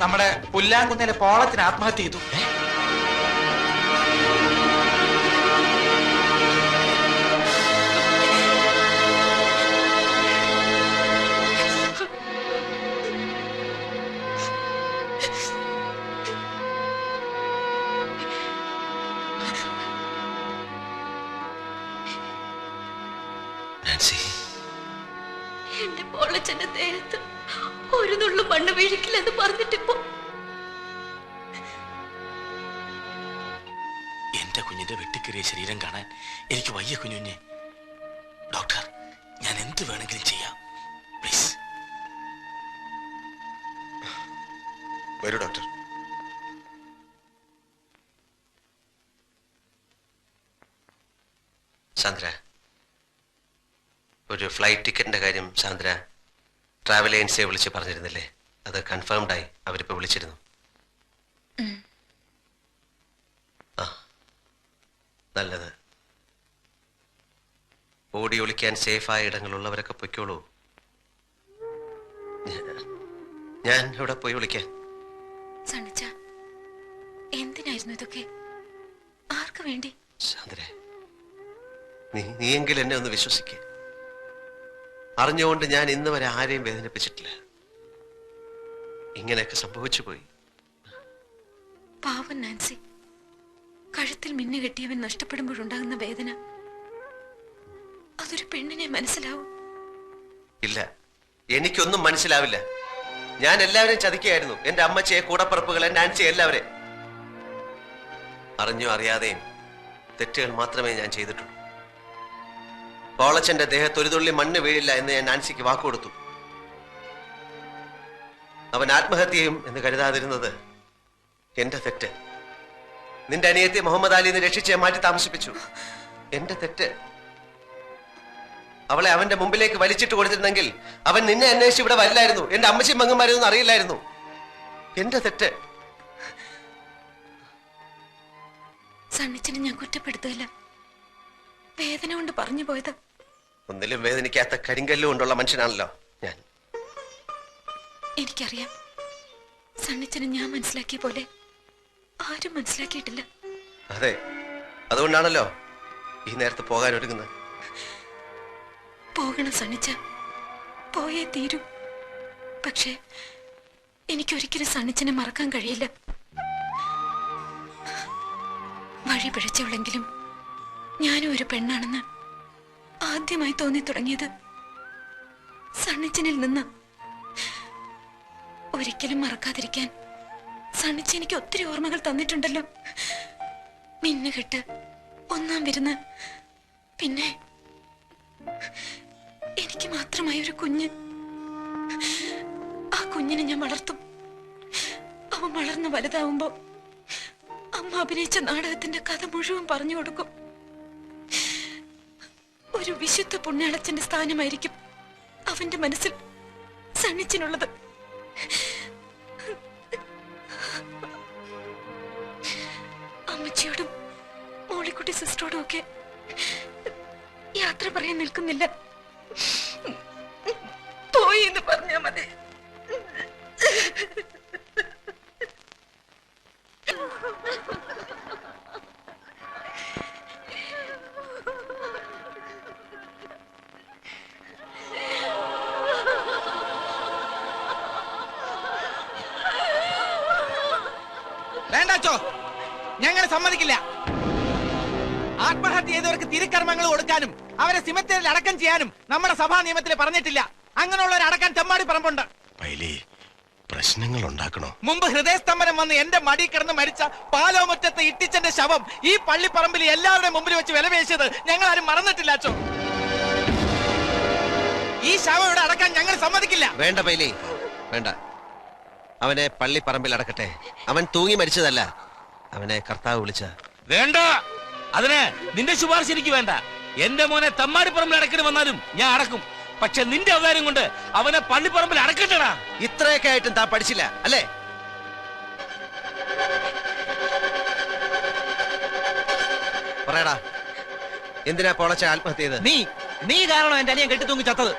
നമ്മുടെ പുല്ലാങ്കുന്നിലെ പോളത്തിന് ആത്മഹത്യ ചെയ്തു. എന്റെ പോളച്ചന്റെ ദേഹത്ത് ഒരു നുള്ളു മണ്ണ് വീഴിക്കില്ലെന്ന് പറഞ്ഞിട്ടിപ്പോ എന്റെ കുഞ്ഞിന്റെ വെട്ടിക്കേറിയ ശരീരം കാണാൻ എനിക്ക് വയ്യ കുഞ്ഞുഞ്ഞെ. ഡോക്ടർ, ഞാൻ എന്ത് വേണമെങ്കിലും ചെയ്യാം, പ്ലീസ്. വരൂ ഡോക്ടർ. സാന്ദ്ര, ഒരു ഫ്ലൈറ്റ് ടിക്കറ്റിന്റെ കാര്യം സാന്ദ്ര ട്രാവൽ ഏജൻസിയെ വിളിച്ച് പറഞ്ഞിരുന്നില്ലേ? അത് കൺഫേംഡ് ആയി. അവരിപ്പോ വിളിച്ചിരുന്നു. ആ, നല്ലത്. ഓടി ഒളിക്കാൻ സേഫായ ഇടങ്ങളുള്ളവരൊക്കെ പൊയ്ക്കോളൂ. ഞാൻ ഇവിടെ പോയി വിളിക്കാൻ. എന്തിനായിരുന്നു ഇതൊക്കെ? ആർക്ക് വേണ്ടി? സാന്ദ്ര, നീയെങ്കിലും എന്നെ ഒന്ന് വിശ്വസിക്കേ. അറിഞ്ഞുകൊണ്ട് ഞാൻ ഇന്ന് വരെ ആരെയും വേദനിപ്പിച്ചിട്ടില്ല. ഇങ്ങനെയൊക്കെ സംഭവിച്ചു പോയി. പാവൻ നാൻസി, കഴുത്തിൽ മിന്നു കെട്ടിയവൻ നഷ്ടപ്പെടുമ്പോഴുണ്ടാകുന്ന വേദന അതൊരു പെണ്ണിനെ മനസ്സിലാവും. ഇല്ല, എനിക്കൊന്നും മനസ്സിലാവില്ല. ഞാൻ എല്ലാവരെയും ചതിക്കുകയായിരുന്നു. എന്റെ അമ്മച്ചിയെ, കൂടപ്പറപ്പുകളെ, നാൻസിയെ, എല്ലാവരെയും. അറിഞ്ഞോ അറിയാതെയും തെറ്റുകൾ മാത്രമേ ഞാൻ ചെയ്തിട്ടുള്ളൂ. പോളച്ചന്റെ ദേഹത്ത് ഒരു തുള്ളി മണ്ണ് വീഴില്ല എന്ന് ഞാൻ നാൻസിക്ക് വാക്കുകൊടുത്തു. അവൻ ആത്മഹത്യയും എന്ന് കരുതാതിരുന്നത് എന്റെ തെറ്റ്. നിന്റെ അനിയത്തെ മുഹമ്മദ് അലിന്ന് രക്ഷിച്ച് മാറ്റി താമസിപ്പിച്ചു. എന്റെ തെറ്റ്. അവളെ അവന്റെ മുമ്പിലേക്ക് വലിച്ചിട്ട് കൊടുത്തിരുന്നെങ്കിൽ അവൻ നിന്നെ അന്വേഷിച്ച് ഇവിടെ വരില്ലായിരുന്നു. എന്റെ അമ്മച്ചിയും മങ്ങന്മാരൊന്നും അറിയില്ലായിരുന്നു. എന്റെ തെറ്റ്. സണ്ണിച്ചനെ ഞാൻ കുറ്റപ്പെടുത്തുകയില്ല. വേദന കൊണ്ട് പറഞ്ഞു പോയത്. ഒന്നിലും വേദനിക്കാത്ത കരിങ്കല്ല് കൊണ്ടുള്ള മനുഷ്യനാണല്ലോ ഞാൻ. എനിക്കറിയാം, സണ്ണിച്ചനെ ഞാൻ മനസ്സിലാക്കിയ പോലെ ആരും മനസ്സിലാക്കിയിട്ടില്ല. അതെ, അതുകൊണ്ടാണല്ലോ ഈ നേരത്ത് പോകാൻ ഒരുങ്ങുന്നത്. പോകണം സണ്ണിച്ച, പോയേ തീരൂ. പക്ഷേ എനിക്കൊരിക്കലും സണ്ണിച്ചനെ മറക്കാൻ കഴിയില്ല. വഴി പിഴച്ചവളെങ്കിലും ഞാനും ഒരു പെണ്ണാണെന്ന് ആദ്യമായി തോന്നി തുടങ്ങിയത് സണ്ണിച്ചനിൽ നിന്ന്. ഒരിക്കലും മറക്കാതിരിക്കാൻ സണ്ണിച്ച എനിക്ക് ഒത്തിരി ഓർമ്മകൾ തന്നിട്ടുണ്ടല്ലോ. മിന്നുകെട്ട്, ഒന്നാം വിരുന്ന്, പിന്നെ എനിക്ക് മാത്രമായ ഒരു കുഞ്ഞ്. ആ കുഞ്ഞിനെ ഞാൻ വളർത്തും. അവൻ വളർന്ന് വലുതാവുമ്പോ അമ്മ അഭിനയിച്ച നാടകത്തിന്റെ കഥ മുഴുവൻ പറഞ്ഞു കൊടുക്കും. ഒരു വിശുദ്ധ പുണ്യാളച്ചന്റെ സ്ഥാനമായിരിക്കും അവന്റെ മനസ്സിൽ സണ്ണിച്ചിനുള്ളത്. അമ്മച്ചിയോടും മോളിക്കുട്ടി സിസ്റ്ററോടും ഒക്കെ യാത്ര പറയാൻ നിൽക്കുന്നില്ല. പോയി എന്ന് പറഞ്ഞാ മതി. വേണ്ടാച്ചോ, ഞങ്ങൾ സമ്മതിക്കില്ല. ആത്മഹത്യ ചെയ്തവർക്ക് തിരുക്കർമ്മങ്ങൾ കൊടുക്കാനും അവരെ സിമത്തേരിൽ അടക്കം ചെയ്യാനും നമ്മുടെ സഭാ നിയമത്തിൽ പറഞ്ഞിട്ടില്ല. അങ്ങനെയുള്ളവരെ അടക്കാൻ തെമ്മാടി പറമ്പുണ്ട്. പ്രശ്നങ്ങൾ ഉണ്ടാക്കണോ? മുമ്പ് ഹൃദയസ്തംഭനം വന്ന് എന്റെ മടി കിടന്ന് മരിച്ച പാലോമുറ്റത്ത് ഇട്ടിച്ചന്റെ ശവം ഈ പള്ളിപ്പറമ്പിൽ എല്ലാവരുടെയും മുമ്പിൽ വെച്ച് വിലപേശിയത് ഞങ്ങൾ ആരും മറന്നിട്ടില്ല അച്ചോ. ഈ ശവം ഇവിടെ അടക്കാൻ ഞങ്ങൾ സമ്മതിക്കില്ല. വേണ്ട പൈലി, വേണ്ട. അവനെ പള്ളിപ്പറമ്പിൽ അടക്കട്ടെ. അവൻ തൂങ്ങി മരിച്ചതല്ല, അവനെ കർത്താവ് വിളിച്ച. വേണ്ട, അതിന് നിന്റെ ശുപാർശ എനിക്ക് വേണ്ട. എന്റെ മോനെ തമ്മാടിപ്പറമ്പിൽ അടക്കിന് വന്നാലും ഞാൻ അടക്കും. പക്ഷെ നിന്റെ അവതാരം കൊണ്ട് അവനെ പള്ളിപ്പറമ്പിൽ അടക്കട്ടടാ. ഇത്രയൊക്കെ ആയിട്ടും താൻ പഠിച്ചില്ല അല്ലേ? പറയടാ, എന്തിനാ പോളച്ച ആത്മഹത്യ ചെയ്ത്? നീ കാരണം എന്റെ അനിയൻ കെട്ടി തൂങ്ങി ചത്തത്.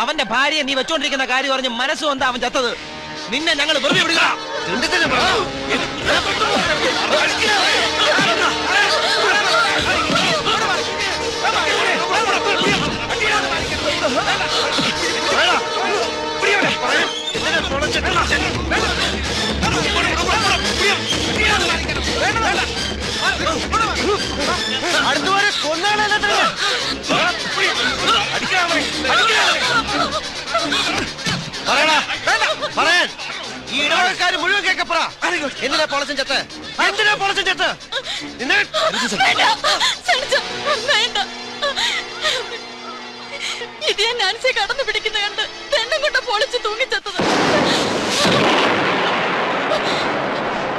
അവന്റെ ഭാര്യയെ നീ വെച്ചോണ്ടിരിക്കുന്ന കാര്യം പറഞ്ഞ് മനസ്സുകൊണ്ടാ അവൻ ചത്തത്. നിന്നെ ഞങ്ങൾ വെറുതെ വിടുക. അടുത്തുവരെ കൊന്നാണല്ലോ. പറയാൻ ഈ ഇടവകക്കാര് മുഴുവൻ കേക്കപ്പറ. എന്തിനാ പോളച്ചൻ ചത്ത്? എന്തിനാ പോളച്ചൻ ചത്ത്? നിന്നെ ഇത് ഞാൻ നാൻസിയെ കടന്നു പിടിക്കുന്ന കണ്ട് പെണ്ണും കൊണ്ട് പൊളിച്ച് തൂങ്ങിച്ചെത്തത്.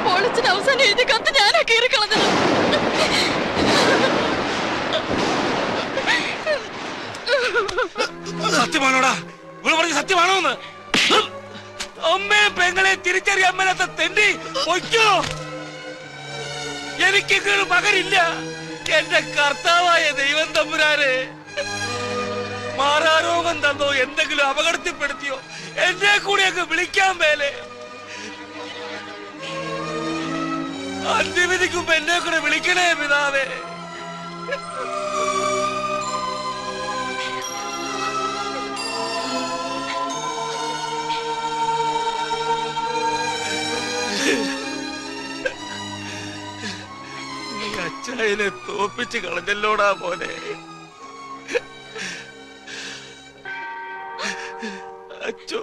പൊളിച്ചിന് അവസാനം എഴുതി കത്ത് ഞാനാ കീറിക്കളഞ്ഞത്. സത്യമാണോടാ? ഇവിടെ പറഞ്ഞ സത്യമാണോന്ന്? അമ്മയെ പെങ്ങളെ തിരിച്ചറിയാൻ മേലാത്ത തെണ്ടി പൊയ്ക്കോ. എനിക്കെങ്കിലും മകനില്ല. എന്റെ കർത്താവായ ദൈവം തമ്പുരാനെ, മാറാരോഗം തന്നോ എന്തെങ്കിലും അപകടത്തിൽപ്പെടുത്തിയോ എന്നെ കൂടി അങ്ങ് വിളിക്കാൻ മേലെ. അന്ത്യവിധിക്കുമ്പോ എന്നെ കൂടെ വിളിക്കണേ പിതാവേ. അച്ചായനെ തോപ്പിച്ച് കളഞ്ഞല്ലോടാ പോലെ. അച്ചോ,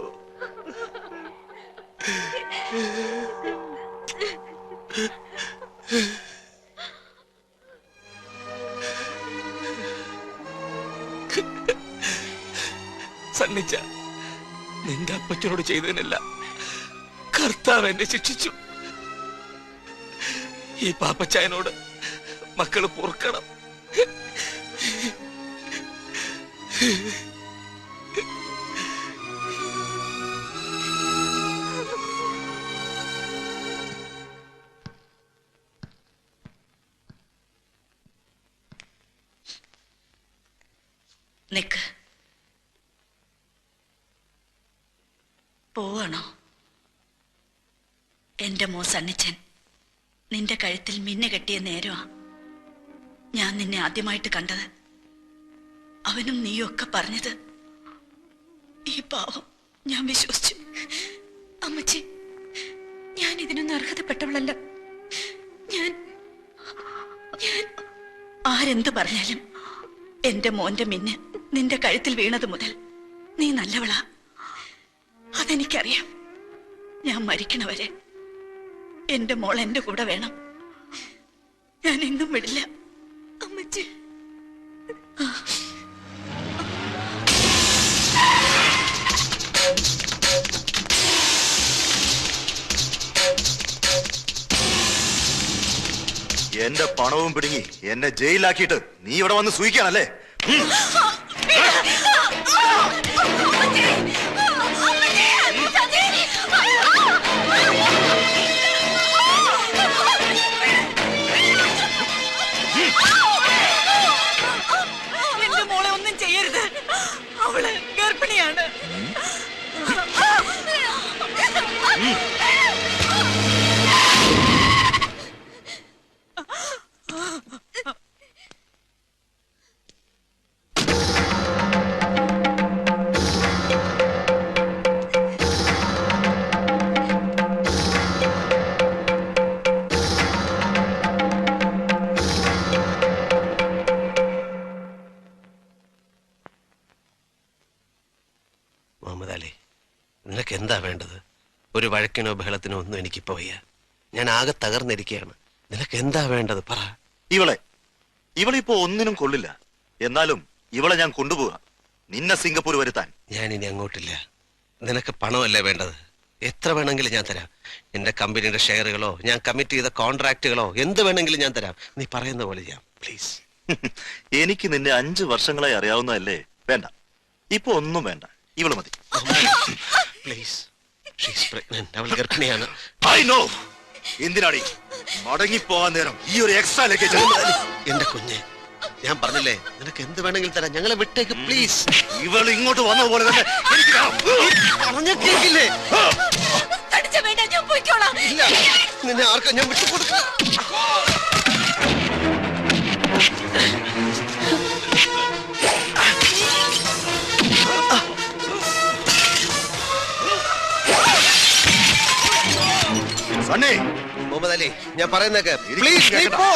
സണ്ണിച്ച, നിന്റെ അപ്പച്ചനോട് ചെയ്തതിനല്ല കർത്താവ് എന്നെ ശിക്ഷിച്ചു. ഈ പാപ്പച്ചായനോട് മക്കള് പൊറുക്കണം. നിക്ക്. പോവാണോ? എന്റെ മോ സണ്ണിച്ചൻ നിന്റെ കഴുത്തിൽ മിന്നു കെട്ടിയ നേരമാ ഞാൻ നിന്നെ ആദ്യമായിട്ട് കണ്ടത്. അവനും നീയും ഒക്കെ പറഞ്ഞത് ഈ പാവം ഞാൻ വിശ്വസിച്ചു. അമ്മച്ചി, ഞാൻ ഇതിനൊന്നും അർഹതപ്പെട്ടവളല്ല. ഞാൻ ആരെന്ത് പറഞ്ഞാലും എന്റെ മോന്റെ മിന്ന് നിന്റെ കഴുത്തിൽ വീണത് മുതൽ നീ നല്ലവളാ. അതെനിക്കറിയാം. ഞാൻ മരിക്കണവരെ എന്റെ മോൾ എന്റെ കൂടെ വേണം. ഞാൻ എങ്ങും വിടില്ല അമ്മച്ചി. എന്റെ പണവും പിടുങ്ങി എന്നെ ജയിലിലാക്കിയിട്ട് നീ ഇവിടെ വന്ന് സൂയിക്കാണല്ലേ? എന്റെ മോളെ ഒന്നും ചെയ്യരുത്. അവള് ഗർഭിണിയാണ്. മുഹമ്മദ് അലി, നിനക്ക് എന്താ വേണ്ടത്? ഒരു വഴക്കിനോ ബഹളത്തിനോ ഒന്നും എനിക്കിപ്പോ വയ്യ. ഞാൻ ആകെ തകർന്നിരിക്കുകയാണ്. നിനക്ക് എന്താ വേണ്ടത് പറ. ഇവളിപ്പോ ഒന്നിനും കൊള്ളില്ല. എന്നാലും ഇവളെ ഞാൻ കൊണ്ടുപോകാം നിന്നെ സിംഗപ്പൂർ വരുത്താൻ. ഞാൻ ഇനി അങ്ങോട്ടില്ല. നിനക്ക് പണമല്ലേ വേണ്ടത്? എത്ര വേണമെങ്കിലും ഞാൻ തരാം. എന്റെ കമ്പനിയുടെ ഷെയറുകളോ ഞാൻ കമ്മിറ്റ് ചെയ്ത കോൺട്രാക്റ്റുകളോ എന്ത് വേണമെങ്കിലും ഞാൻ തരാം. നീ പറയുന്ന പോലെ ചെയ്യാം, പ്ലീസ്. എനിക്ക് നിന്നെ 5 വർഷങ്ങളായി അറിയാവുന്നതല്ലേ? വേണ്ട, ഇപ്പൊ ഒന്നും വേണ്ട. ഇവള് മതി. പ്ലീസ്. അവൾ ഗർഭിണിയാണ്. I know. എന്തിനാടി മടങ്ങിപ്പോകാൻ നേരം ഈ ഒരു എക്സ്ട്രാ ലഗേജ്? എന്റെ കുഞ്ഞ്, ഞാൻ പറഞ്ഞില്ലേ നിനക്ക് എന്ത് വേണമെങ്കിലും തരാം. ഞങ്ങളെ വിട്ടേക്ക് പ്ലീസ്. ഇവൾ ഇങ്ങോട്ട് വന്ന പോലെ തന്നെ എനിക്ക് പറഞ്ഞ കേക്കില്ലേ? വേണ്ട, ഞാൻ പോയിക്കോളാം. ഇല്ല, നിന്നെ ആർക്കും ഞാൻ വിട്ടുകൊടുക്ക. സണ്ണി, മുഹമ്മദ് അലി, ഞാൻ പറയുന്നേക്ക് പ്ലീസ് നീ പോ.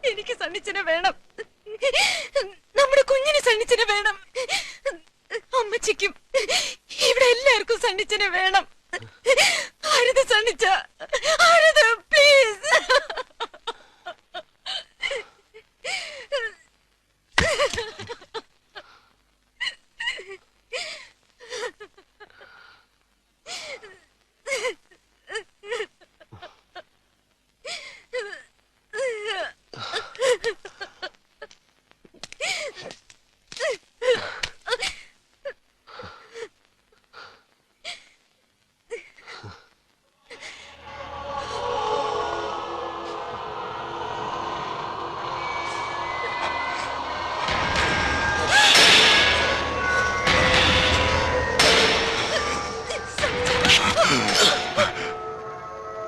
എനിക്ക് സണ്ണിച്ചനെ വേണം. നമ്മുടെ കുഞ്ഞിന് സണ്ണിച്ചനെ വേണം. അമ്മച്ചിക്കും ഇവിടെ എല്ലാവർക്കും സണ്ണിച്ചനെ വേണം. അരുത് സണ്ണിച്ച, അരുത് പ്ലീസ്.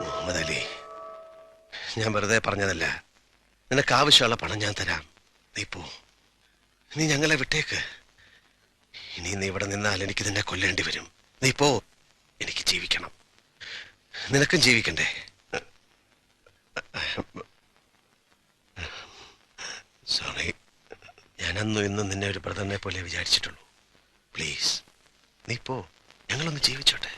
മുഹമ്മദ് അലി, ഞാൻ വെറുതെ പറഞ്ഞതല്ല. നിനക്ക് ആവശ്യമുള്ള പണം ഞാൻ തരാം. നീ പോ. നീ ഞങ്ങളെ വിട്ടേക്ക്. ഇനി നീ ഇവിടെ നിന്നാൽ എനിക്ക് നിന്നെ കൊല്ലേണ്ടി വരും. നീ പോ. എനിക്ക് ജീവിക്കണം. നിനക്കും ജീവിക്കണ്ടേ? സോറി, ഞാൻ അന്നും ഇന്നും നിന്നെ ഒരു ബ്രദറിനെ പോലെ വിചാരിച്ചിട്ടുള്ളൂ. പ്ലീസ് നീ പോ. ഞങ്ങളൊന്ന് ജീവിച്ചോട്ടെ.